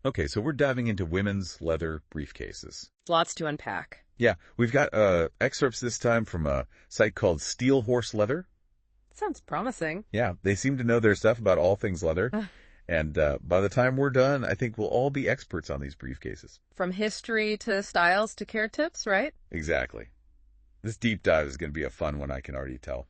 Okay, so we're diving into women's leather briefcases. Lots to unpack. Yeah, we've got excerpts this time from a site called Steel Horse Leather. Sounds promising. Yeah, they seem to know their stuff about all things leather. And by the time we're done, I think we'll all be experts on these briefcases. From history to styles to care tips, right? Exactly. This deep dive is going to be a fun one, I can already tell.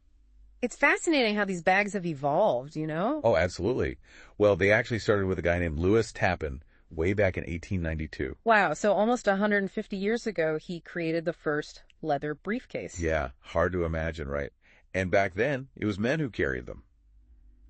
It's fascinating how these bags have evolved, you know? Oh, absolutely. Well, they actually started with a guy named Louis Tappan way back in 1892. Wow, so almost 150 years ago, he created the first leather briefcase. Yeah, hard to imagine, right? And back then, it was men who carried them.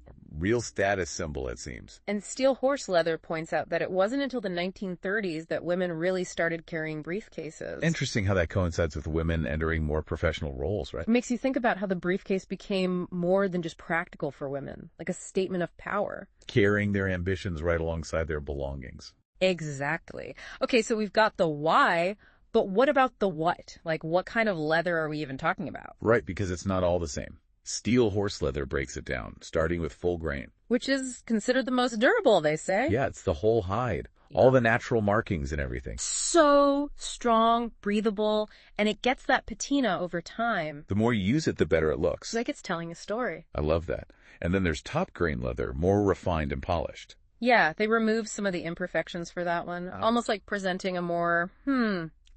A real status symbol, it seems. And Steel Horse Leather points out that it wasn't until the 1930s that women really started carrying briefcases. Interesting how that coincides with women entering more professional roles, right? It makes you think about how the briefcase became more than just practical for women, like a statement of power. Carrying their ambitions right alongside their belongings. Exactly. Okay, so we've got the why, but what about the what? Like, what kind of leather are we even talking about? Right, because it's not all the same. Steel horse leather breaks it down, starting with full grain. Which is considered the most durable, they say. Yeah, it's the whole hide. All the natural markings and everything. So strong, breathable, and it gets that patina over time. The more you use it, the better it looks. It's like it's telling a story. I love that. And then there's top grain leather, more refined and polished. Yeah, they removed some of the imperfections for that one. Almost like presenting a more,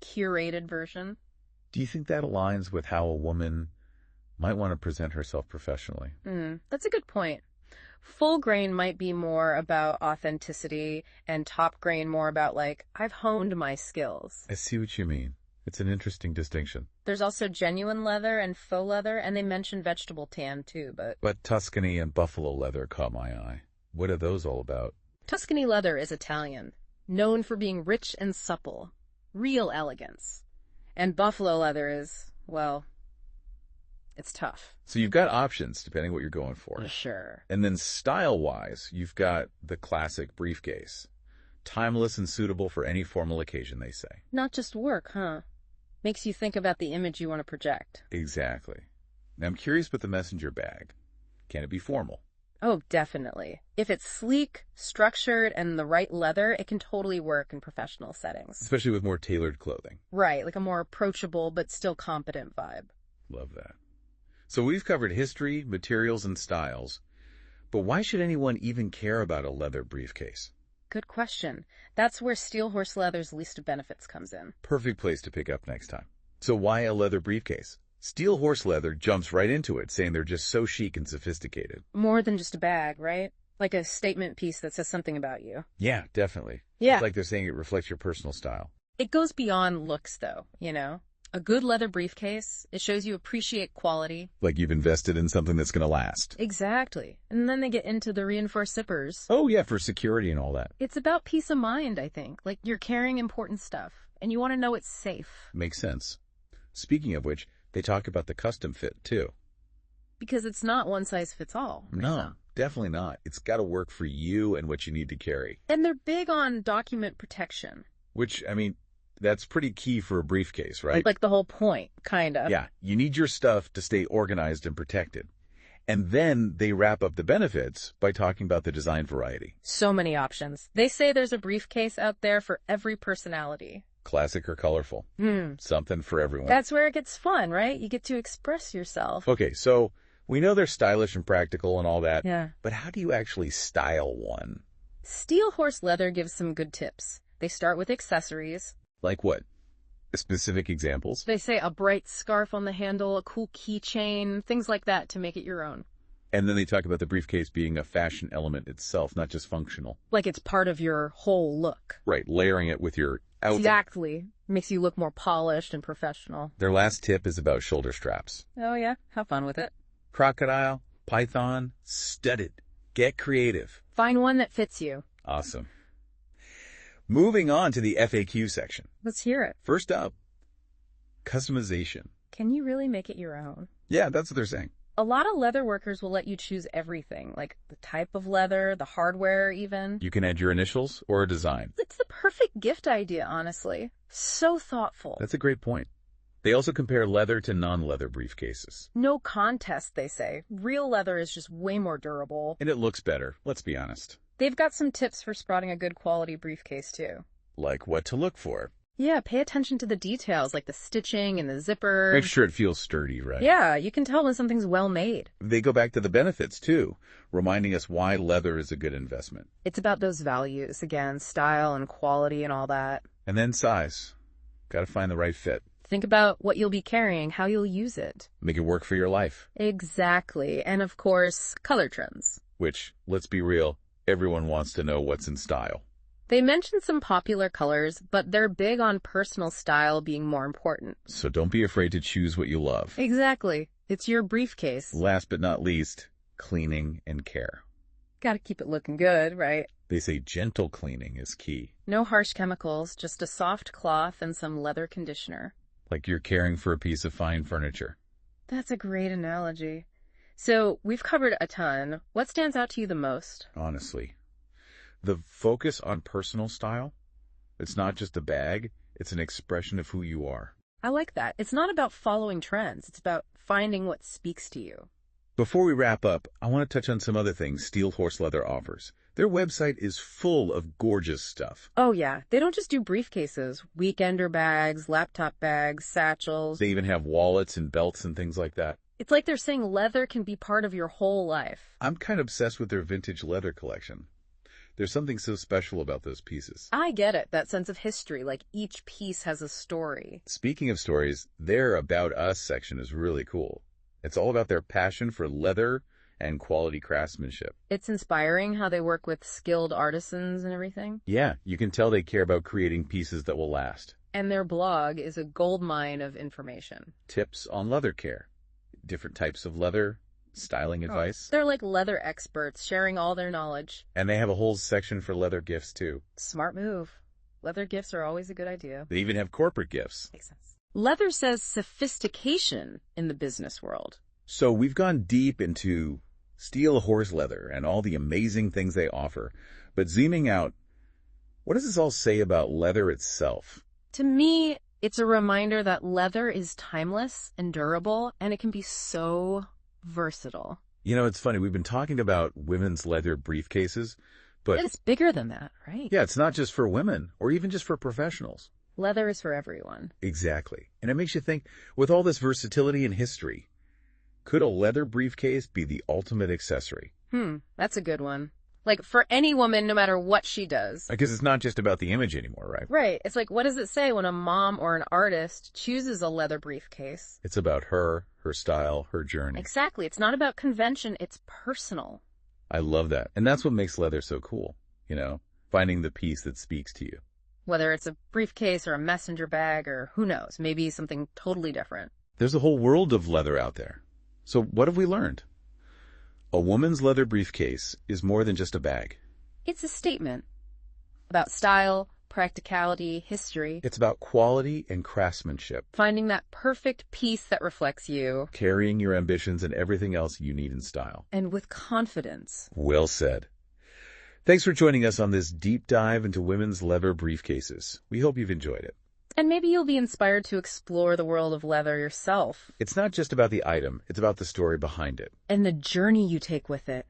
curated version. Do you think that aligns with how a woman might want to present herself professionally? That's a good point. Full grain might be more about authenticity, and top grain more about, like, I've honed my skills. I see what you mean. It's an interesting distinction. There's also genuine leather and faux leather, and they mention vegetable tan too, but... But Tuscany and buffalo leather caught my eye. What are those all about? Tuscany leather is Italian, known for being rich and supple, real elegance. And buffalo leather is, well, it's tough. So you've got options depending what you're going for. Sure. And then style-wise, you've got the classic briefcase. Timeless and suitable for any formal occasion, they say. Not just work, huh? Makes you think about the image you want to project. Exactly. Now I'm curious about the messenger bag. Can it be formal? Oh, definitely. If it's sleek, structured, and the right leather, it can totally work in professional settings. Especially with more tailored clothing. Right, like a more approachable but still competent vibe. Love that. So we've covered history, materials, and styles. But why should anyone even care about a leather briefcase? Good question. That's where Steel Horse Leather's list of benefits comes in. Perfect place to pick up next time. So why a leather briefcase? Steel Horse Leather jumps right into it, saying they're just so chic and sophisticated. More than just a bag, right? Like a statement piece that says something about you. Yeah, definitely. Yeah. It's like they're saying it reflects your personal style. It goes beyond looks, though, you know? A good leather briefcase, it shows you appreciate quality. Like you've invested in something that's going to last. Exactly. And then they get into the reinforced zippers. Oh, yeah, for security and all that. It's about peace of mind, I think. Like, you're carrying important stuff, and you want to know it's safe. Makes sense. Speaking of which, they talk about the custom fit, too. Because it's not one size fits all. No, definitely not. It's got to work for you and what you need to carry. And they're big on document protection. Which, I mean, that's pretty key for a briefcase, right? Like the whole point, kind of. Yeah, you need your stuff to stay organized and protected. And then they wrap up the benefits by talking about the design variety. So many options. They say there's a briefcase out there for every personality. Classic or colorful. Something for everyone. That's where it gets fun, right? You get to express yourself. Okay, so we know they're stylish and practical and all that. Yeah. But how do you actually style one? Steel Horse Leather gives some good tips. They start with accessories. Like what? Specific examples? They say a bright scarf on the handle, a cool keychain, things like that to make it your own. And then they talk about the briefcase being a fashion element itself, not just functional. Like it's part of your whole look. Right, layering it with your outfit. Exactly. Makes you look more polished and professional. Their last tip is about shoulder straps. Oh yeah? Have fun with it. Crocodile, python, studded. Get creative. Find one that fits you. Awesome. Moving on to the FAQ section. Let's hear it. First up, customization. Can you really make it your own? Yeah, that's what they're saying. A lot of leather workers will let you choose everything, like the type of leather, the hardware even. You can add your initials or a design. It's the perfect gift idea, honestly. So thoughtful. That's a great point. They also compare leather to non-leather briefcases. No contest, they say. Real leather is just way more durable. And it looks better, let's be honest. They've got some tips for spotting a good quality briefcase, too. Like what to look for. Yeah, pay attention to the details, like the stitching and the zipper. Make sure it feels sturdy, right? Yeah, you can tell when something's well made. They go back to the benefits, too, reminding us why leather is a good investment. It's about those values, again, style and quality and all that. And then size. Gotta find the right fit. Think about what you'll be carrying, how you'll use it. Make it work for your life. Exactly. And of course, color trends. Which, let's be real, everyone wants to know what's in style. They mentioned some popular colors, but they're big on personal style being more important. So don't be afraid to choose what you love. Exactly. It's your briefcase. Last but not least, cleaning and care. Gotta keep it looking good, right? They say gentle cleaning is key. No harsh chemicals, just a soft cloth and some leather conditioner. Like you're caring for a piece of fine furniture. That's a great analogy. So, we've covered a ton. What stands out to you the most? Honestly, the focus on personal style, it's not just a bag, it's an expression of who you are. I like that. It's not about following trends. It's about finding what speaks to you. Before we wrap up, I want to touch on some other things Steel Horse Leather offers. Their website is full of gorgeous stuff. Oh yeah, they don't just do briefcases, weekender bags, laptop bags, satchels. They even have wallets and belts and things like that. It's like they're saying leather can be part of your whole life. I'm kind of obsessed with their vintage leather collection. There's something so special about those pieces. I get it, that sense of history, like each piece has a story. Speaking of stories, their About Us section is really cool. It's all about their passion for leather and quality craftsmanship. It's inspiring how they work with skilled artisans and everything. Yeah, you can tell they care about creating pieces that will last. And their blog is a goldmine of information. Tips on leather care, different types of leather, styling advice. They're like leather experts sharing all their knowledge. And they have a whole section for leather gifts, too. Smart move. Leather gifts are always a good idea. They even have corporate gifts. Makes sense. Leather says sophistication in the business world. So we've gone deep into Steel Horse Leather and all the amazing things they offer. But zooming out, what does this all say about leather itself? To me, it's a reminder that leather is timeless and durable, and it can be so versatile. You know, it's funny. We've been talking about women's leather briefcases, but it's bigger than that, right? yeah, it's not just for women or even just for professionals. Leather is for everyone. Exactly. And it makes you think, with all this versatility and history, could a leather briefcase be the ultimate accessory? That's a good one. Like, for any woman, no matter what she does. Because it's not just about the image anymore, right? Right. It's like, what does it say when a mom or an artist chooses a leather briefcase? It's about her style, her journey. Exactly. It's not about convention. It's personal. I love that. And that's what makes leather so cool, you know, finding the piece that speaks to you. Whether it's a briefcase or a messenger bag or who knows, maybe something totally different. There's a whole world of leather out there. So what have we learned? A woman's leather briefcase is more than just a bag. It's a statement about style, practicality, history. It's about quality and craftsmanship. Finding that perfect piece that reflects you. Carrying your ambitions and everything else you need in style. And with confidence. Well said. Thanks for joining us on this deep dive into women's leather briefcases. We hope you've enjoyed it. And maybe you'll be inspired to explore the world of leather yourself. It's not just about the item, it's about the story behind it. And the journey you take with it.